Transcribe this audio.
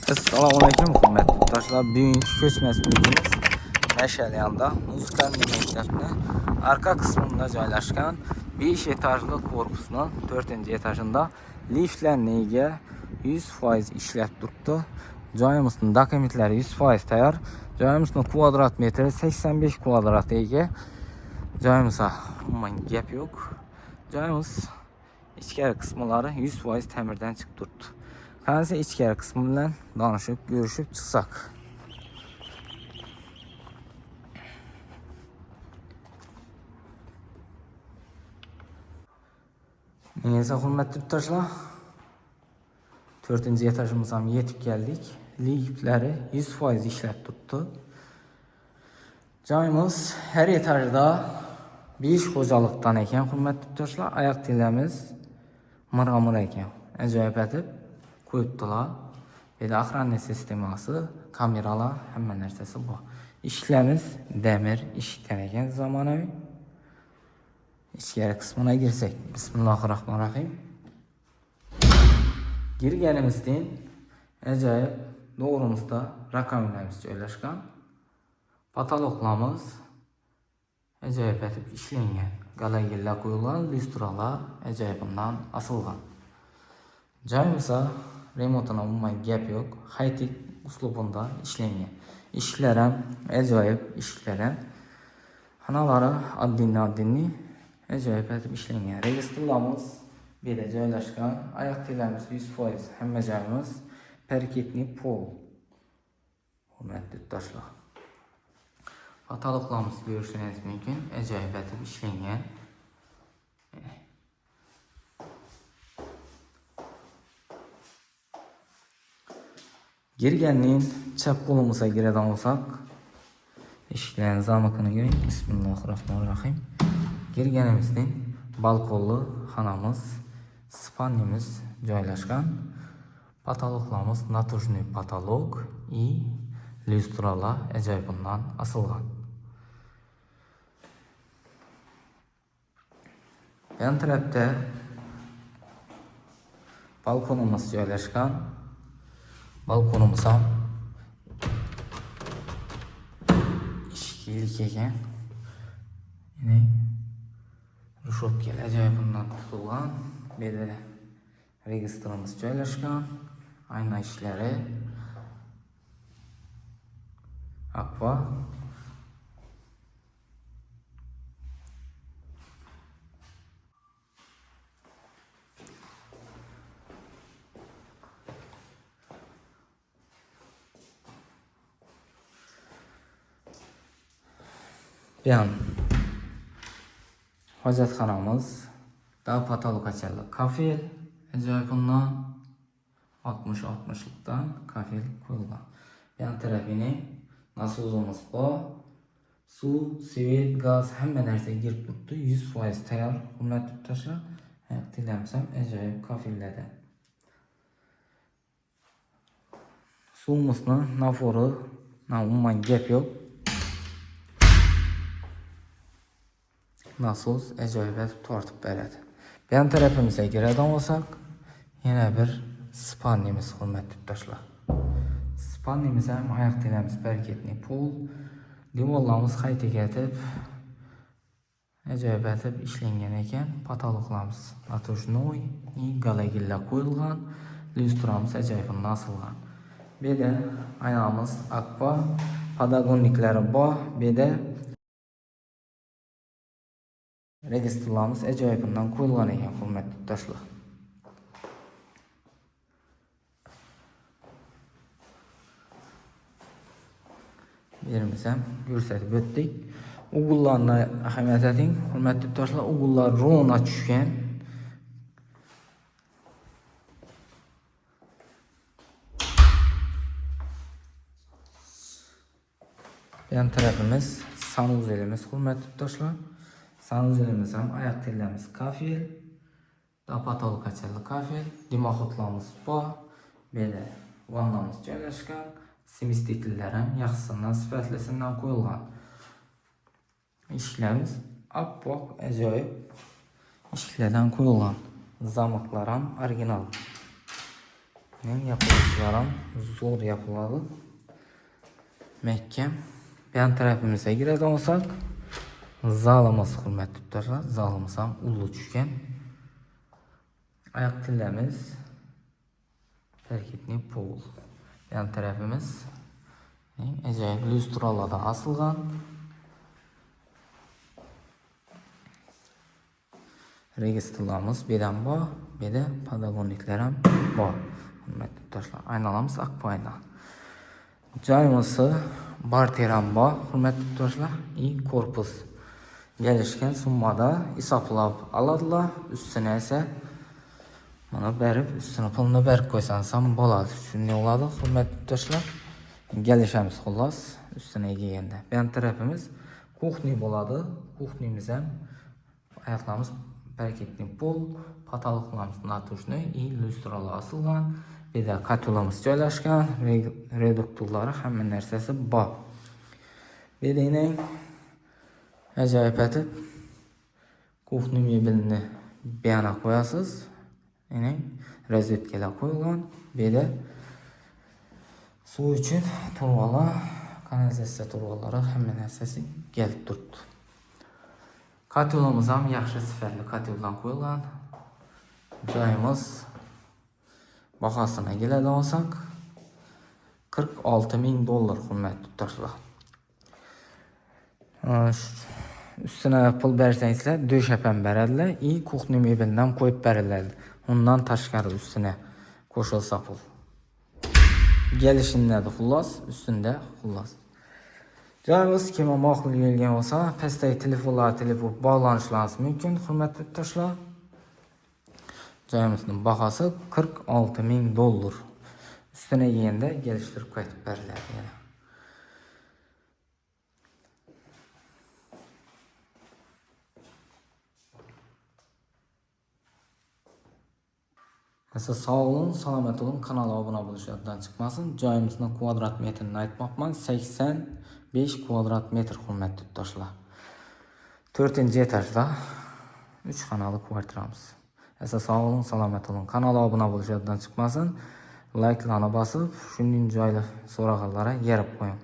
Assalomu alaykum hurmatli yurtdoshlar. Bugungi ko'chmas mulkimiz Mash'alyanda musiqali maktabni arka qismida joylashgan 5 etajli korpusning 4-etajida liftlarga ega 100% ishlab turibdi. Joyimizning dokumentlari 100% tayyor. Joyimizning kvadrat metri 85 kvadrat ega. Joyimizda umuman gap yo'q. Joyimiz ichkari qismlari 100% ta'mirdan chiqib turibdi. Qancha ichkari qismi bilan danışib, görüşüb chiqsak. Neyse hurmatli yurtdoshlar, 4-etajimizga yetib keldik. Liftleri 100% ishlab turibdi. Joyimiz her etajda 5 xo'jalikdan ekan hurmatli yurtdoshlar. Oyoq tilamiz mırg'amir ekan. Ajoyib etib qo'yibdilar. Böyle охранный sistemasi, kameralar, hamma narsasi bor. Ishlarimiz demir eshikdan ekan zamonaviy. Ichkari qismına girsak. Bismillahirrahmanirrahim. Girganimizdan ajoyib to'g'rimizda rakamlarimiz joylashgan. Patologlarimiz ajoyib etib ishlangan. Galagillar qo'yilgan, lyustralar ajoyibundan asilgan. Joyimizda remontuna umuman gap yo'q. High-tech uslubunda ishlangan. Eshiklar ham ajoyib eshiklar ham. Xonalari oddiy ajoyib etib ishlangan. Registrlarimiz bu yerda joylashgan. Oyoq tilamiz 100%, hamma joyimiz parketli pol. Hurmatli yurtdoshlar. Patologlarimiz ko'rishingiz mumkin. Ajoyib etib ishlangan. Girganning chap qo'limizga giradigan bo'lsak, eshiklarning zamokini ko'ring. Bismillahirrahmanirrahim. Girganimizdan balkonli xonamiz, spannimiz joylashgan. Patologlarimiz натужный patolog и lyustralar ajoyibundan asilgan. Yan tarafda balkonimiz joylashgan. Balkonimiz ham ishkilik ekan. Yine rushobkalar ajoyibundan tutilgan. Bu yerda registrimiz joylashgan. Ayna ishlari Aqua Yan hojatxonamiz, da patolog açarlı kafel, ajoyibundan 60-60'lıktan kafel qo'yilgan. Yan tarafini nasozimiz bor. Suv, svet, gaz hamma narsa girib turibdi. 100% tayyor. Hurmatli yurtdoshlar, tilamiz ham ajoyib kafellardan. Suvimizning nafori, umuman gap yo'q. Nasos ajoyib etib tortib beradi. Bu yan tarafimizga kiradigan bo'lsak, yana bir spannimiz hurmatli yurtdoshlar. Spannimiz ham oyoq tilamiz parketli pol. Devorlarimiz high-tech etib ajoyib etib ishlangan ekan. Patologlarimiz натужный и galagillar qo'yilgan. Lyustramiz ajoyibundan asilgan. Bu yerda aynamiz Aqua, podagonliklari bor. Bu yerda registrlarimiz ajoyibundan qo'yilgan ekan hurmatli yurtdoshlar. Yerimiz ham ko'rsatib o'tdik. Ugullarni ahamiyat eting, hurmatli yurtdoshlar. Ugullar rona tushgan. Yan tarafimiz sanuzelimiz hurmatli yurtdoshlar. Sanuzelimiz ham oyoq tilamiz kafel, da patolog açarlı kafel, dimoxotlarimiz bor. Bu yerda vannamiz joylashgan. Simistitiller ham yaxshisidan sifatlisidan qo'yilgan. Eshiklarimiz oppoq ajoyib eshiklardan qo'yilgan. Zamoklar ham original. Yapılışlar ham zo'r yapıladi. Mahkam. Yan tarafimizga kiradigan bo'lsak, zalimiz hurmatli yurtdoshlar, zalimiz ham ulug' tushgan. Oyoq tillamiz parketniy pol. Yan tarafimiz ajoyib lyustralardan asilgan. Registrlarimiz bedan bor, beda podalonniklar ham bor. Hurmatli yurtdoshlar, aynalamiz aqp ayna. Joyimiz barter ham bor, hurmatli yurtdoshlar. Korpus gelişken summada hisoblab oladilar. Üstüne ise mana berib, üstüne pulni berib qo'ysangiz ham bo'ladi. Shunday bo'ladi, hurmatli yurtdoshlar. Gelişamiz xullas üstüne kelganda. Bu tarafimiz kuxniy bo'ladi. Kuxniyimiz ham oyoqlarimiz parketniy pol, pataloqlarimiz naturshniy, lyustralar asilgan. Bir de katulamiz joylashgan, reduktorlari hamma narsasi bor. Bir de ajoyib etib kuxniy mebelini bu yana qo'yasiz. Rozetkalar qo'yilgan. Bu yerda suv uchun turvalar, kanalizatsiya turvalari hamma narsasi kelib turibdi. Katulamiz ham yaxshi sifatli katuldan qo'yilgan. Joyimiz bahosini keladigan bo'lsak, $46,000 hurmatli yurtdoshlar. Üstüne pul bersengizler döşepen beradilar. Kuxniy mebelinden qo'yib beriladi. Ondan tashqari üstüne qo'shilsa pul. Gelişinlerde xullas, üstünde xullas. Joyimiz kimga ma'qul kelgan bo'lsa, pastdagi telefonlar bog'lanishlaringiz mumkin, hurmatli yurtdoshlar. Joyimizning bahosi $46,000. Üstüne kelganda geliştirib qaytib beriladi yana. Sağ olun, selamet olun. Kanala abone olishdan çıkmasın. Joyimizning kvadrat metrini aytmoqman. 85 kvadrat metr hurmatli yurtdoshlar. 4-etajda 3 xonali kvartiramiz. Sağ olun, selamet olun. Kanala abone olishdan çıkmasın. Like'larni bosib, shuning joyli so'rag'anlarga yerib qo'ying.